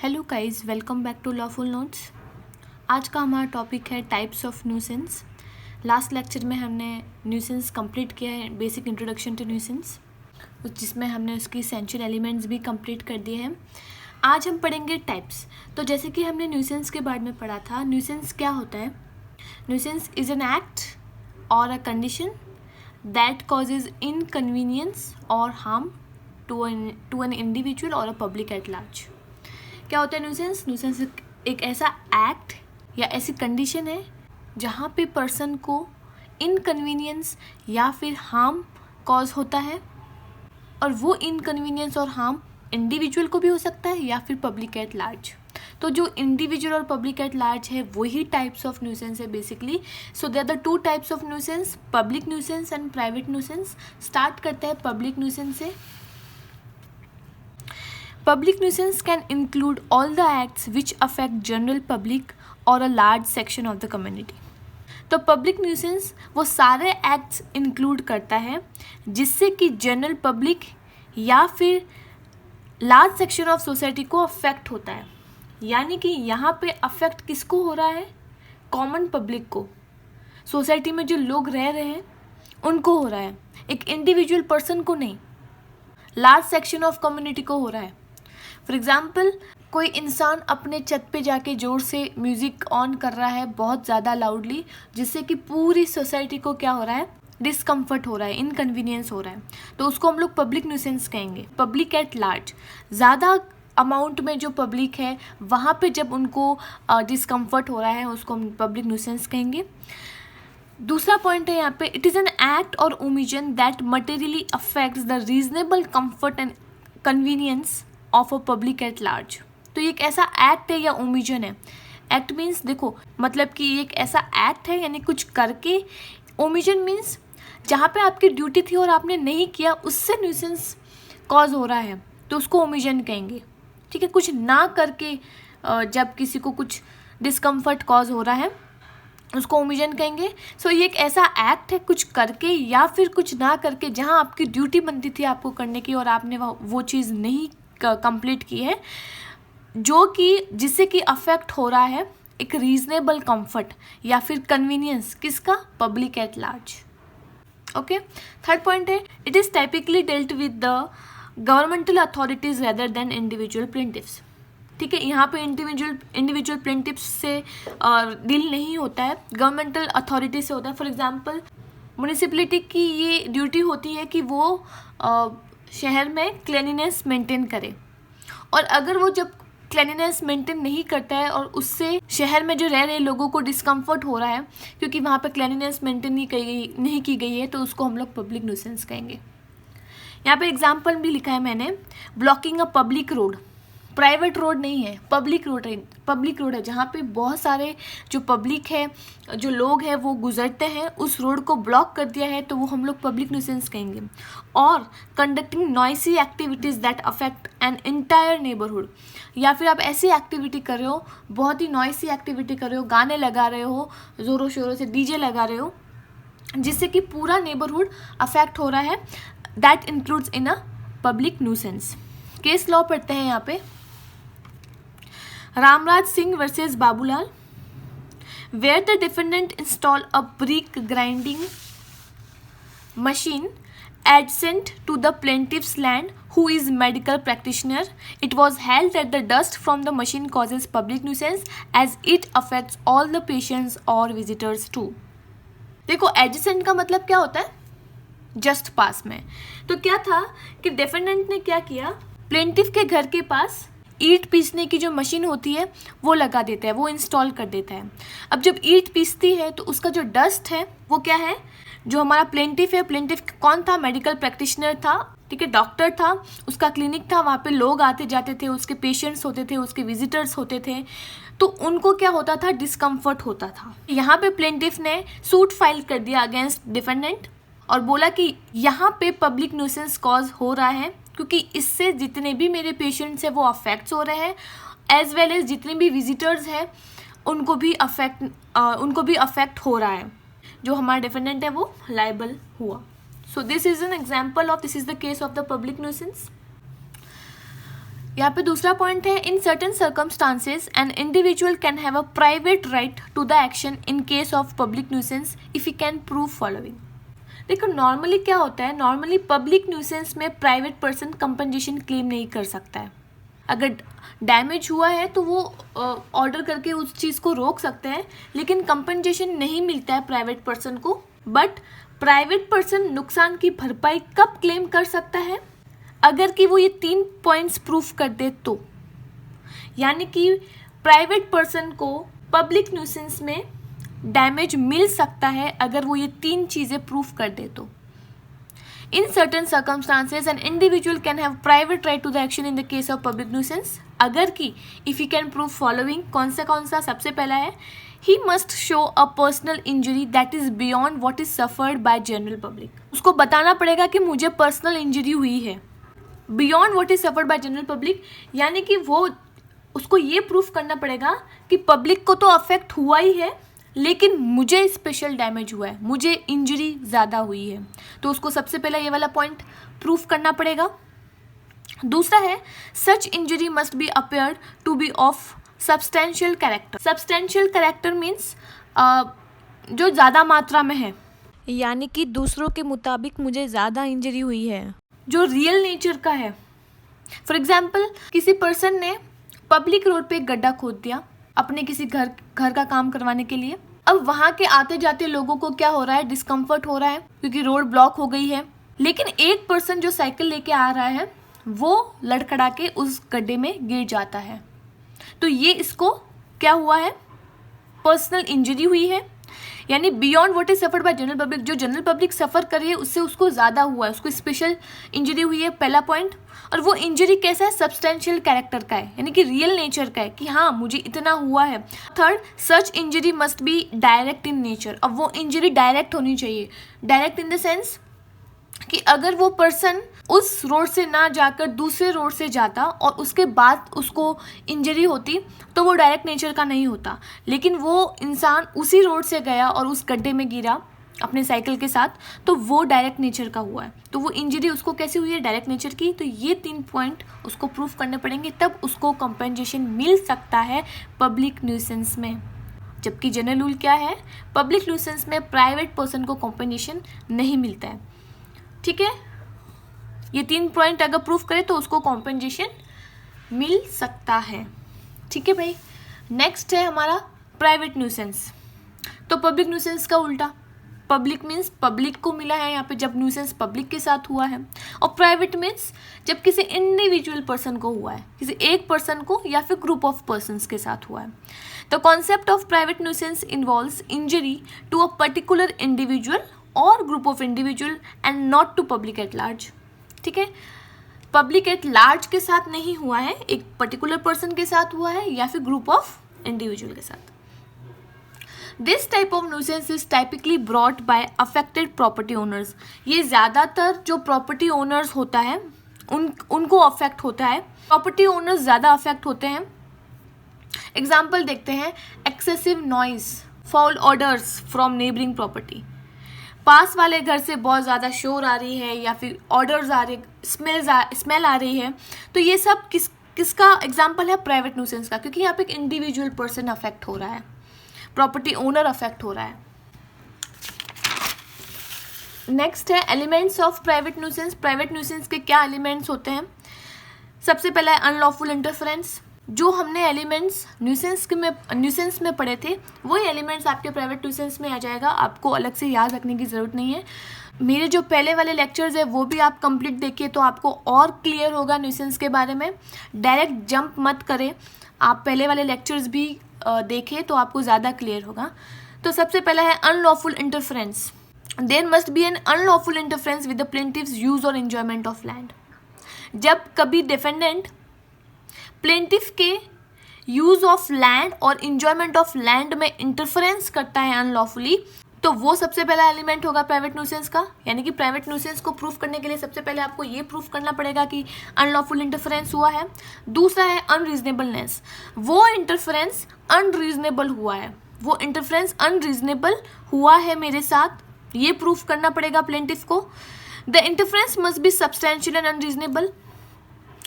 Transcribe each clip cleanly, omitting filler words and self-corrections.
Hello guys, welcome back to lawful notes. आज का हमारा टॉपिक है types of nuisance. Last lecture में हमने न्यूसेंस कंप्लीट किया है, बेसिक इंट्रोडक्शन टू न्यूसेंस, जिसमें हमने उसकी एसेंशियल एलिमेंट्स भी कंप्लीट कर दिए हैं। आज हम पढ़ेंगे टाइप्स। तो जैसे कि हमने न्यूसेंस के बारे में पढ़ा था, न्यूसेंस क्या होता है? न्यूसेंस इज़ एन एक्ट और a condition that causes inconvenience और हार्म टू एन इंडिविजुअल और अ पब्लिक एट लार्ज। क्या होता है न्यूसेंस? न्यूसेंस एक ऐसा एक्ट या ऐसी कंडीशन है जहाँ पे पर्सन को इनकन्वीनियंस या फिर हार्म कॉज होता है, और वो इनकन्वीनियंस और हार्म इंडिविजुअल को भी हो सकता है या फिर पब्लिक एट लार्ज। तो जो इंडिविजुअल और पब्लिक एट लार्ज है वही टाइप्स ऑफ न्यूसेंस है basically. So there are the two types of nuisance, public nuisance and private nuisance. Start करते हैं पब्लिक न्यूसेंस से। Public nuisance can include all the acts which affect general public or a large section of the community. तो public nuisance वो सारे acts include करता है जिससे कि जनरल पब्लिक या फिर लार्ज सेक्शन ऑफ सोसाइटी को अफेक्ट होता है। यानी कि यहाँ पे अफेक्ट किसको हो रहा है? कॉमन पब्लिक को, सोसाइटी में जो लोग रह रहे हैं उनको हो रहा है, एक इंडिविजुअल पर्सन को नहीं, लार्ज सेक्शन ऑफ कम्युनिटी को हो रहा है। फॉर एग्ज़ाम्पल, कोई इंसान अपने छत पे जाके ज़ोर से म्यूज़िक ऑन कर रहा है बहुत ज़्यादा लाउडली, जिससे कि पूरी सोसाइटी को क्या हो रहा है? डिस्कम्फर्ट हो रहा है, इनकन्वीनियंस हो रहा है। तो उसको हम लोग पब्लिक न्यूसेंस कहेंगे, पब्लिक एट लार्ज। ज़्यादा अमाउंट में जो पब्लिक है वहाँ पे जब उनको डिस्कम्फर्ट हो रहा है उसको हम पब्लिक न्यूसेंस कहेंगे। दूसरा पॉइंट है यहाँ पे, इट इज़ एन एक्ट और omission that materially affects the reasonable comfort and convenience of a public at large. तो ये एक ऐसा एक्ट है या ओमिशन है। एक्ट मीन्स देखो, मतलब कि ये एक ऐसा एक्ट है यानी कुछ करके। ओमिशन मीन्स जहाँ पे आपकी ड्यूटी थी और आपने नहीं किया, उससे न्यूसेंस कॉज हो रहा है तो उसको ओमिशन कहेंगे। ठीक है, कुछ ना करके जब किसी को कुछ डिस्कम्फर्ट कॉज हो रहा है उसको ओमिशन कहेंगे। सो ये एक ऐसा एक्ट है कुछ करके या फिर कुछ ना करके, जहाँ आपकी ड्यूटी बनती थी आपको करने की और आपने वो चीज़ नहीं कंप्लीट की है, जो कि जिससे कि अफेक्ट हो रहा है एक रीजनेबल कंफर्ट या फिर कन्वीनियंस किसका? Public at large. Okay, third point है, it is typically dealt with the governmental authorities rather than individual plaintiffs. ठीक है, यहाँ पे इंडिविजुअल प्लेंटिफ्स से डील नहीं होता है, गवर्नमेंटल अथॉरिटी से होता है। फॉर एग्जांपल, म्यूनिसिपैलिटी की ये ड्यूटी होती है कि वो शहर में क्लीनिनेस मेंटेन करे, और अगर वो जब क्लीनिनेस मेंटेन नहीं करता है और उससे शहर में जो रह रहे लोगों को डिस्कम्फर्ट हो रहा है क्योंकि वहाँ पे क्लीनिनेस मेंटेन नहीं की गई है, तो उसको हम लोग पब्लिक न्यूसेंस कहेंगे। यहाँ पे एग्जाम्पल भी लिखा है मैंने, blocking a public road. Private road नहीं है, पब्लिक रोड है जहाँ पे बहुत सारे जो पब्लिक है, जो लोग हैं वो गुजरते हैं, उस रोड को ब्लॉक कर दिया है तो वो हम लोग पब्लिक न्यूसेंस कहेंगे। और conducting noisy activities that affect an entire neighbourhood, या फिर आप ऐसी एक्टिविटी कर रहे हो, बहुत ही नॉइसी एक्टिविटी कर रहे हो, गाने लगा रहे हो, ज़ोरों शोरों से डीजे लगा रहे हो, जिससे कि पूरा नेबरहुड अफेक्ट हो रहा है, that includes in a public nuisance. Case law पढ़ते हैं यहाँ पे, Ramraj Singh versus Babulal, where the defendant installed a brick grinding machine adjacent to the plaintiff's land, who is medical practitioner. It was held that the dust from the machine causes public nuisance as it affects all the patients or visitors too. देखो, adjacent का मतलब क्या होता है? Just पास में। तो क्या था कि डिफेंडेंट ने क्या किया, प्लेंटिफ के घर के पास ईंट पीसने की जो मशीन होती है वो लगा देता है, वो इंस्टॉल कर देता है। अब जब ईंट पीसती है तो उसका जो डस्ट है वो क्या है, जो हमारा प्लेंटिफ है, प्लेंटिफ कौन था? मेडिकल प्रैक्टिशनर था, ठीक है, डॉक्टर था, उसका क्लिनिक था, वहाँ पे लोग आते जाते थे, उसके पेशेंट्स होते थे, उसके विजिटर्स होते थे, तो उनको क्या होता था? डिस्कम्फर्ट होता था। यहाँ पे प्लेंटिफ ने सूट फाइल कर दिया अगेंस्ट डिफेंडेंट और बोला कि यहाँ पे पब्लिक न्यूसेंस कॉज हो रहा है क्योंकि इससे जितने भी मेरे पेशेंट्स हैं वो अफेक्ट्स हो रहे हैं, एज वेल एज जितने भी विजिटर्स हैं उनको भी अफेक्ट हो रहा है। जो हमारा डिफेंडेंट है वो लायबल हुआ। So this is an example of, this is the case of the public nuisance. यहाँ पे दूसरा पॉइंट है, in certain circumstances an individual can have a private right to the action in case of public nuisance if he can prove following. देखो normally क्या होता है, normally public nuisance में private person compensation claim नहीं कर सकता है। अगर डैमेज हुआ है तो वो ऑर्डर करके उस चीज़ को रोक सकते हैं, लेकिन कंपनसेशन नहीं मिलता है प्राइवेट पर्सन को। बट प्राइवेट पर्सन नुकसान की भरपाई कब क्लेम कर सकता है, अगर कि वो ये 3 पॉइंट्स प्रूफ कर दे तो। यानी कि प्राइवेट पर्सन को पब्लिक न्यूसेंस में डैमेज मिल सकता है अगर वो ये 3 चीज़ें प्रूफ कर दे तो। In certain circumstances an individual can have private right to the action in the case of public nuisance, अगर कि if you can prove following. कौन सा सबसे पहला है, he must show a personal injury that is beyond what is suffered by general public. उसको बताना पड़ेगा कि मुझे पर्सनल इंजरी हुई है beyond what is suffered by general public, यानी कि वो उसको ये प्रूफ करना पड़ेगा कि पब्लिक को तो अफेक्ट हुआ ही है, लेकिन मुझे स्पेशल डैमेज हुआ है, मुझे इंजरी ज़्यादा हुई है। तो उसको सबसे पहला ये वाला पॉइंट प्रूफ करना पड़ेगा। दूसरा है, such injury must be appeared to be of substantial character. Substantial character means जो ज़्यादा मात्रा में है, यानी कि दूसरों के मुताबिक मुझे ज़्यादा इंजरी हुई है, जो रियल नेचर का है। फॉर एग्जाम्पल, किसी पर्सन ने पब्लिक रोड पे एक गड्ढा खोद दिया अपने किसी घर का काम करवाने के लिए। अब वहाँ के आते जाते लोगों को क्या हो रहा है, डिस्कम्फर्ट हो रहा है क्योंकि रोड ब्लॉक हो गई है। लेकिन एक पर्सन जो साइकिल लेके आ रहा है वो लड़खड़ा के उस गड्ढे में गिर जाता है, तो ये इसको क्या हुआ है, पर्सनल इंजरी हुई है। यानी beyond what is suffered by general public, जो जनरल पब्लिक सफ़र कर रही है उससे उसको ज़्यादा हुआ है, उसको स्पेशल इंजरी हुई है, पहला पॉइंट। और वो इंजरी कैसा है, सब्सटेंशियल कैरेक्टर का है, यानी कि रियल नेचर का है कि हाँ मुझे इतना हुआ है। Third, such injury must B direct in nature. अब वो इंजरी डायरेक्ट होनी चाहिए, डायरेक्ट इन द सेंस कि अगर वो पर्सन उस रोड से ना जाकर दूसरे रोड से जाता और उसके बाद उसको इंजरी होती तो वो डायरेक्ट नेचर का नहीं होता। लेकिन वो इंसान उसी रोड से गया और उस गड्ढे में गिरा अपने साइकिल के साथ, तो वो डायरेक्ट नेचर का हुआ है। तो वो इंजरी उसको कैसी हुई है, डायरेक्ट नेचर की। तो ये 3 पॉइंट उसको प्रूफ करने पड़ेंगे, तब उसको कंपेंसेशन मिल सकता है पब्लिक न्यूसेंस में। जबकि जनरल रूल क्या है, पब्लिक न्यूसेंस में प्राइवेट पर्सन को कंपेंसेशन नहीं मिलता है। ठीक है, ये 3 पॉइंट अगर प्रूफ करे तो उसको कॉम्पेंसेशन मिल सकता है। ठीक है भाई। नेक्स्ट है हमारा प्राइवेट न्यूसेंस। तो पब्लिक न्यूसेंस का उल्टा, पब्लिक मीन्स पब्लिक को मिला है यहाँ पे जब न्यूसेंस पब्लिक के साथ हुआ है, और प्राइवेट मीन्स जब किसी इंडिविजुअल पर्सन को हुआ है, किसी एक पर्सन को या फिर ग्रुप ऑफ पर्सन्स के साथ हुआ है। The concept of private nuisance involves injury to a particular individual और group of individual and not to public at large. ठीक है, पब्लिक एट लार्ज के साथ नहीं हुआ है, एक पर्टिकुलर पर्सन के साथ हुआ है या फिर ग्रुप ऑफ इंडिविजुअल के साथ। This type of nuisance is typically brought by affected property owners. ये ज़्यादातर जो प्रॉपर्टी ओनर्स होता है उनको अफेक्ट होता है, प्रॉपर्टी ओनर्स ज़्यादा अफेक्ट होते हैं। एग्जाम्पल देखते हैं, excessive noise, foul odours from neighbouring property. पास वाले घर से बहुत ज़्यादा शोर आ रही है या फिर ऑर्डर्स आ रहे, स्मेल आ रही है, तो ये सब किसका एग्जाम्पल है, प्राइवेट न्यूसेंस का, क्योंकि यहाँ पे एक इंडिविजुअल पर्सन अफेक्ट हो रहा है, प्रॉपर्टी ओनर अफेक्ट हो रहा है। नेक्स्ट है elements of private nuisance. Private nuisance के क्या एलिमेंट्स होते हैं? सबसे पहला है अनलॉफुल इंटरफेरेंस। जो हमने एलिमेंट्स न्यूसेंस में पढ़े थे वही एलिमेंट्स आपके प्राइवेट न्यूसेंस में आ जाएगा, आपको अलग से याद रखने की ज़रूरत नहीं है। मेरे जो पहले वाले लेक्चर्स है वो भी आप कंप्लीट देखिए तो आपको और क्लियर होगा न्यूसेंस के बारे में। डायरेक्ट जंप मत करें, आप पहले वाले लेक्चर्स भी देखें तो आपको ज़्यादा क्लियर होगा। तो सबसे पहला है unlawful interference. There must be an unlawful interference with the plaintiff's use और एंजॉयमेंट ऑफ लैंड। जब कभी डिफेंडेंट प्लेंटिफ के यूज ऑफ लैंड और इंजॉयमेंट ऑफ लैंड में इंटरफेरेंस करता है अनलॉफुली, तो वो सबसे पहला एलिमेंट होगा प्राइवेट न्यूसेंस का। यानी कि प्राइवेट न्यूसेंस को प्रूफ करने के लिए सबसे पहले आपको ये प्रूफ करना पड़ेगा कि अनलॉफुल इंटरफेरेंस हुआ है। दूसरा है अनरीजनेबलनेस, वो इंटरफेरेंस अनरीजनेबल हुआ है, वो इंटरफेरेंस अनरीजनेबल हुआ है मेरे साथ, ये प्रूफ करना पड़ेगा प्लेंटिफ को। The interference must be substantial and unreasonable.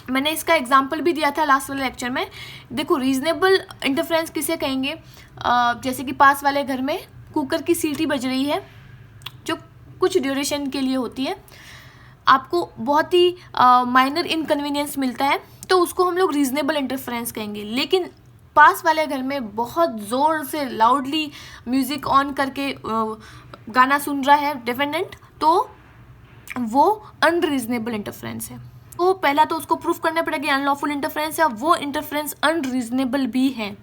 मैंने इसका एग्जाम्पल भी दिया था लास्ट वाले लेक्चर में। देखो रीजनेबल इंटरफेरेंस किसे कहेंगे, जैसे कि पास वाले घर में कुकर की सीटी बज रही है जो कुछ ड्यूरेशन के लिए होती है, आपको बहुत ही माइनर इनकन्वीनियंस मिलता है, तो उसको हम लोग रीजनेबल इंटरफेरेंस कहेंगे। लेकिन पास वाले घर में बहुत ज़ोर से लाउडली म्यूज़िक ऑन करके गाना सुन रहा है डिफेंडेंट, तो वो अनरीजनेबल इंटरफेरेंस है। तो पहला तो उसको प्रूफ करना पड़ेगा अनलॉफुल इंटरफेरेंस है, वो इंटरफेरेंस अनरीजनेबल भी है,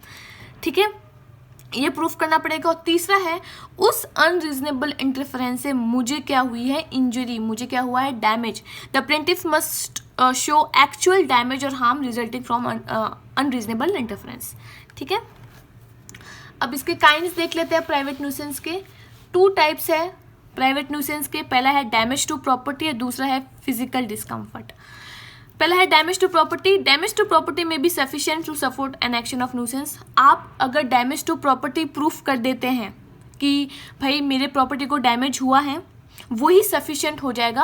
ठीक है, ये प्रूफ करना पड़ेगा। और तीसरा है उस अनरीजनेबल इंटरफेरेंस से मुझे क्या हुई है इंजरी, मुझे क्या हुआ है damage. The plaintiff must show actual damage और harm resulting from unreasonable interference, ठीक है। अब इसके काइंड्स देख लेते हैं प्राइवेट न्यूसेंस के। 2 टाइप्स है प्राइवेट न्यूसेंस के, पहला है डैमेज टू प्रॉपर्टी और दूसरा है फिजिकल डिस्कम्फर्ट। पहला है damage to property. Damage to property may be sufficient to support an action of nuisance. आप अगर डैमेज टू प्रॉपर्टी प्रूफ कर देते हैं कि भाई मेरे प्रॉपर्टी को डैमेज हुआ है, वही सफिशिएंट हो जाएगा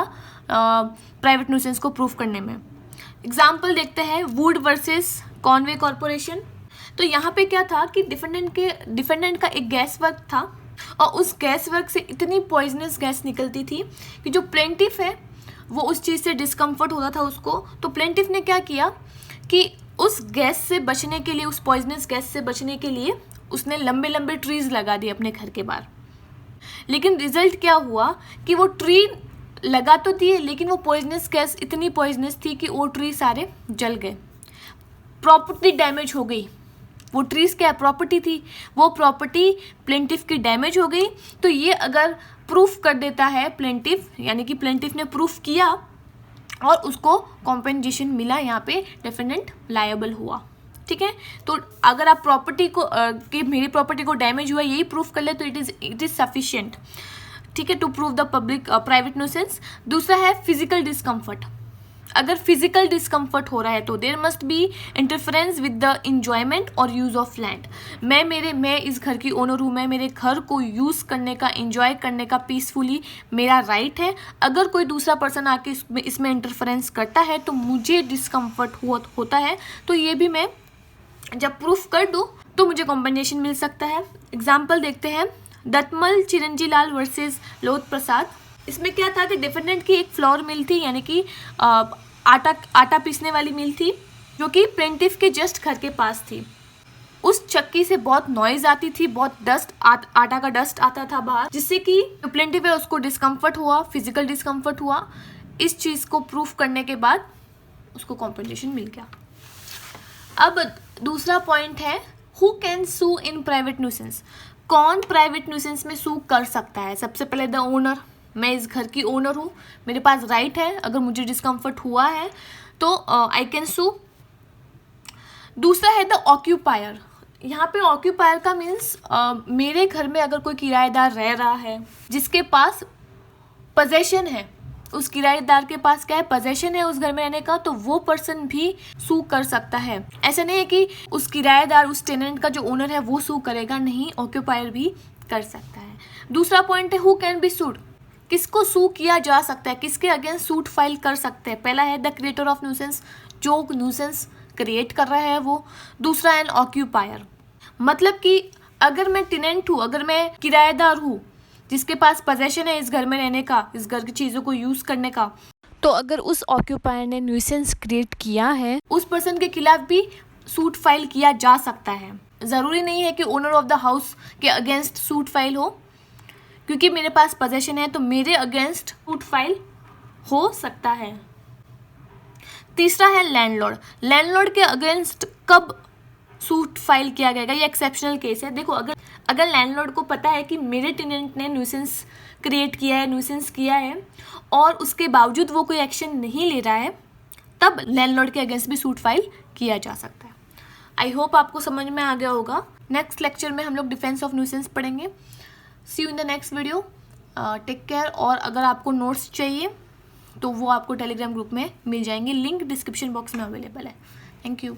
प्राइवेट न्यूसेंस को प्रूफ करने में। एग्जाम्पल देखते हैं वुड वर्सेस कॉनवे कॉरपोरेशन। तो यहाँ पे क्या था कि डिफेंडेंट का एक गैस वर्क था और उस गैस वर्क से इतनी पॉइजनस गैस निकलती थी कि जो प्लेंटिफ है वो उस चीज़ से डिस्कम्फर्ट होता था उसको। तो प्लेंटिफ ने क्या किया कि उस गैस से बचने के लिए, उस पॉइजनस गैस से बचने के लिए उसने लंबे लंबे ट्रीज़ लगा दिए अपने घर के बाहर। लेकिन रिजल्ट क्या हुआ कि वो ट्री लगा तो दिए, लेकिन वो पॉइजनस गैस इतनी पॉइजनस थी कि वो ट्री सारे जल गए, प्रॉपर्टी डैमेज हो गई। वो ट्रीज़ क्या प्रॉपर्टी थी, वो प्रॉपर्टी प्लेंटिफ की डैमेज हो गई। तो ये अगर प्रूफ कर देता है प्लेंटिफ, यानी कि प्लेंटिफ ने प्रूफ किया और उसको कॉम्पेंसेशन मिला, यहाँ पे डिफेंडेंट लायबल हुआ, ठीक है। तो अगर आप प्रॉपर्टी को कि मेरी प्रॉपर्टी को डैमेज हुआ यही प्रूफ कर ले तो इट इज़ सफिशिएंट, ठीक है, to prove the public private nuisance. दूसरा है फिजिकल डिस्कम्फर्ट। अगर फिजिकल डिस्कम्फर्ट हो रहा है तो there must be interference with the enjoyment और यूज़ ऑफ लैंड। मैं इस घर की ओनर हूँ, मैं मेरे घर को यूज़ करने का, इंजॉय करने का पीसफुली मेरा राइट है। अगर कोई दूसरा पर्सन आके इसमें इंटरफेरेंस करता है तो मुझे डिस्कम्फर्ट होता है, तो ये भी मैं जब प्रूफ कर दूँ तो मुझे कॉम्पेंसेशन मिल सकता है। एग्जाम्पल देखते हैं दत्तमल चिरंजीलाल वर्सेस लोध प्रसाद। इसमें क्या था कि डिफेंडेंट की एक फ्लोर मिल थी, यानी कि आटा पीसने वाली मिल थी, जो कि प्लेंटिफ के जस्ट घर के पास थी। उस चक्की से बहुत नॉइज आती थी, बहुत डस्ट, आटा का डस्ट आता था बाहर, जिससे कि जो प्लेंटिफ है उसको डिस्कम्फर्ट हुआ, फिजिकल डिस्कम्फर्ट हुआ। इस चीज़ को प्रूफ करने के बाद उसको कॉम्पेंसेशन मिल गया। अब दूसरा पॉइंट है who can sue in private nuisance. कौन प्राइवेट न्यूसेंस में सू कर सकता है। सबसे पहले द ओनर, मैं इस घर की ओनर हूँ, मेरे पास राइट है, अगर मुझे डिस्कम्फर्ट हुआ है तो आई कैन सू। दूसरा है द ऑक्यूपायर। यहाँ पे ऑक्यूपायर का मीन्स मेरे घर में अगर कोई किराएदार रह रहा है जिसके पास पोजेशन है, उस किराएदार के पास क्या है पोजेशन है उस घर में रहने का, तो वो पर्सन भी सू कर सकता है। ऐसा नहीं है कि उस किराएदार, उस टेनेंट का जो ओनर है वो सू करेगा, नहीं, ऑक्यूपायर भी कर सकता है। दूसरा पॉइंट है हु कैन बी सूड। किसको सू किया जा सकता है, किसके अगेंस्ट सूट फाइल कर सकते हैं। पहला है द क्रिएटर ऑफ न्यूसेंस, जो न्यूसेंस क्रिएट कर रहा है वो। दूसरा है ऑक्यूपायर, मतलब कि अगर मैं टेनेंट हूँ, अगर मैं किराएदार हूँ जिसके पास पोजेशन है इस घर में रहने का, इस घर की चीज़ों को यूज़ करने का, तो अगर उस ऑक्यूपायर ने न्यूसेंस क्रिएट किया है उस पर्सन के खिलाफ भी सूट फाइल किया जा सकता है। ज़रूरी नहीं है कि ओनर ऑफ द हाउस के अगेंस्ट सूट फाइल हो, क्योंकि मेरे पास पोजेशन है तो मेरे अगेंस्ट सूट फाइल हो सकता है। तीसरा है लैंडलॉर्ड। लैंडलॉर्ड के अगेंस्ट कब सूट फाइल किया गया, ये एक्सेप्शनल केस है। देखो अगर लैंडलॉर्ड को पता है कि मेरे टेनेंट ने न्यूसेंस क्रिएट किया है, न्यूसेंस किया है, और उसके बावजूद वो कोई एक्शन नहीं ले रहा है, तब लैंडलॉर्ड के अगेंस्ट भी सूट फाइल किया जा सकता है। आई होप आपको समझ में आ गया होगा। नेक्स्ट लेक्चर में हम लोग डिफेंस ऑफ न्यूसेंस पढ़ेंगे। See you in the next video, take care. और अगर आपको नोट्स चाहिए तो वो आपको टेलीग्राम ग्रुप में मिल जाएंगे, लिंक डिस्क्रिप्शन बॉक्स में अवेलेबल है। Thank you.